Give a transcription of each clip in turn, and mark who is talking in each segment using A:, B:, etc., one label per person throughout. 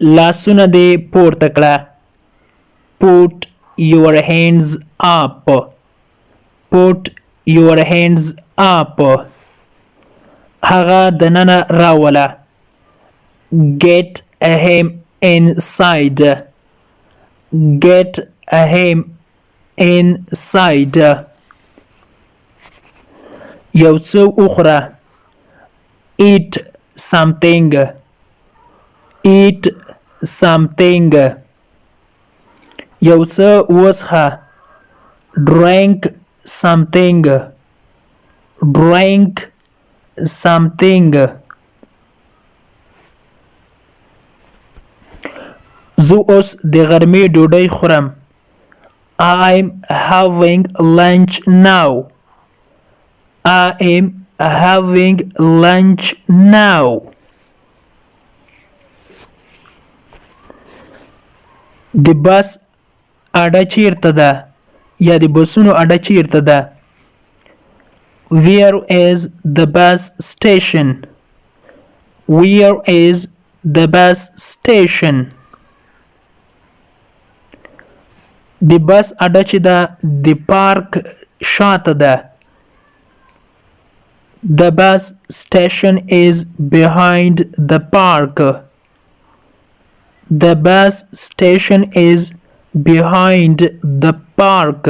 A: لاسونه دې پورته کړه. Put your hands up. Put your hands up. هغه دننه راوله. Get him inside. Get him inside. یو څه وخوره. Eat something. Eat something. یو څه وڅښه. Drink something. Drink something. زه اوس د غرمې ډوډۍ خورم. I'm having lunch now. I am having lunch now. د بس اډه چیرته ده یا د بسونو اډه چیرته ده. Where is the bus station? Where is the bus station? د بس اډه چې ده د پارک شاته ده. The bus station is behind the park. The bus station is behind the park.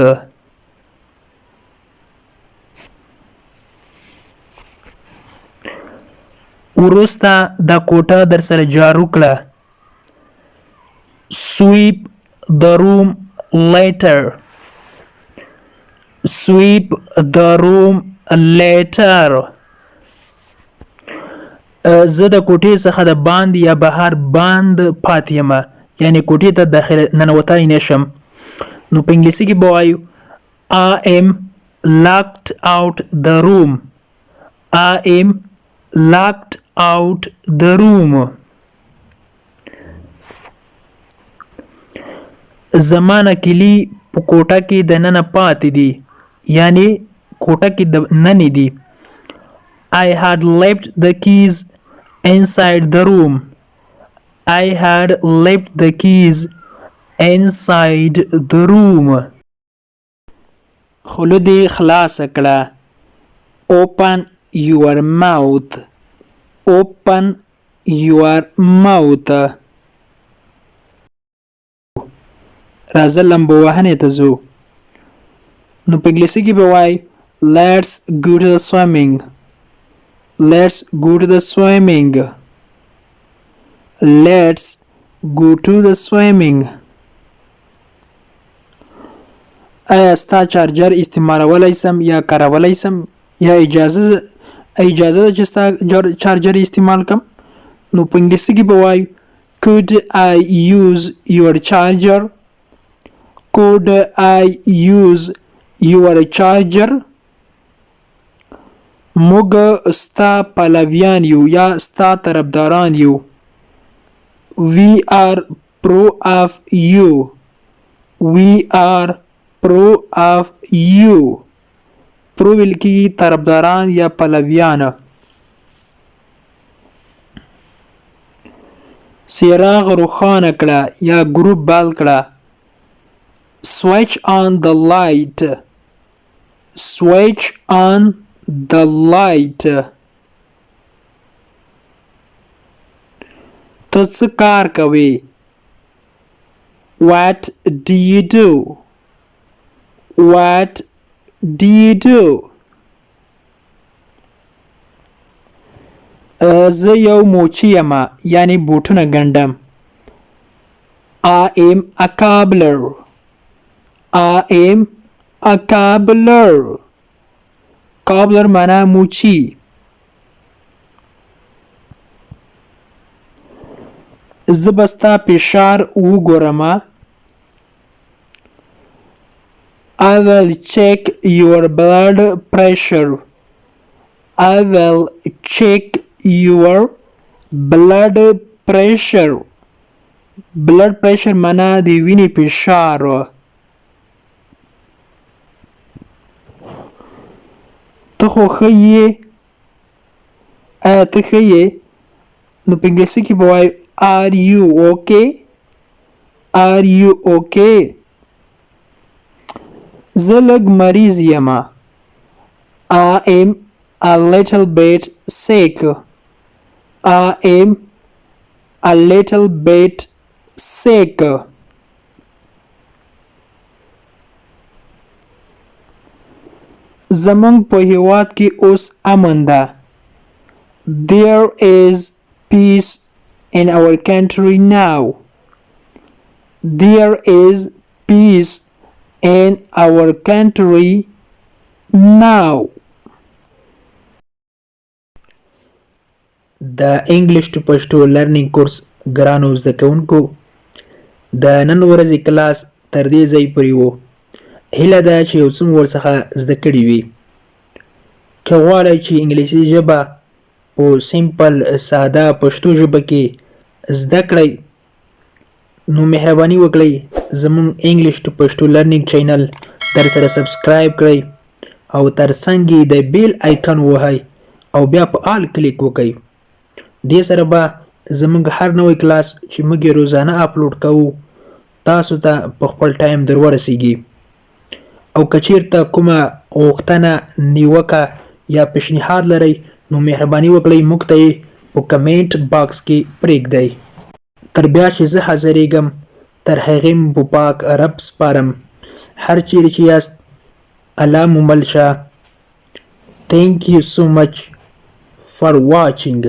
A: وروسته دا کوټه در سره جارو کړه. Sweep the room later. Sweep the room later. زه د کوټې څخه د باندې یا بهر باند پاتې یم، یعنی کوټې ته داخل ننوتلی نشم. نو په انګلیسي کې به وایو I am locked out the room. I am locked out the room. زمانه کلی په کوټه کې د ننه پاتې دي، یعنی کوټه کې د ننه دي. I had left the keys inside the room. I had left the keys inside the room. خوله دې خلاصه کړه. Open your mouth. Open your mouth. راځه لمبو وهنې ته ځو. نو په انګلیسي کې به وایي Let's go to the swimming. Let's go to the swimming. Let's go to the swimming. آیا ستا چارجر استعمالولی سم یا کارولی سم یا اجازه ده چې ستا چارجر استعمال کم؟ نو په انګلیسي کې به وایو Could I use your charger? Could I use your charger? موږ ستا پلویان یو یا ستا طرفداران یو. We are pro of you. We are pro of you. pro ویل کېږي طرفداران یا پلویان. څراغ روښانه کړه یا ګروپ بل کړه. Switch on the light. Switch on the light. ته څه کار کوې؟ What do you do? What do you do? زه یو موچی یم، یعنی بوټونه ګنډم. I am a cobbler. I am a cobbler. cobbler معنا موچی. زه به ستا فشار وګورم. I will check your blood pressure. I will check your blood pressure. blood pressure معنا د وینې فشار. ته خو ښه یې؟ آیا ته ښه یې؟ نو په انګلیسي کې به وایو Are you okay? Are you okay? زه لږ مریض یم. I am a little bit sick. I am a little bit sick. زمونږ په هیواد کې اوس امن ده. There is peace in our country now. There is peace in our country now. د انګلیش ټو پښتو لرنینګ کورس ګرانو زده کوونکو د نن ورځې کلاس تر دې ځای پورې و. هیله ده چې یو څه مو ورڅخه زده کړي وي. که غواړئ چې انګلیسي ژبه په سیمپل ساده پښتو ژبه کې زده کړئ نو مهرباني وکړئ زموږ انګلیش ټو پښتو لرنینګ چینل در سره سبسکرایب کړئ او ترڅنګ یې د بیل آیکن ووهئ او بیا په آل کلیک وکړئ. دې سره به زموږ هر نوی کلاس چې موږ یې روزانه اپلوډ کوو تاسو ته په خپل ټایم در ورسیږي. او که چیرته کومه غوښتنه نیوکه یا پیشنهاد لرئ نو مهرباني وکړئ موږ ته یې په کمنټ باکس کې پرېږدئ. تر بیا چې زه حاضرېږم تر هغې مو په پاک رب سپارم. هر چیرې چې یاست الله مو مل شه. Thank you so much for watching.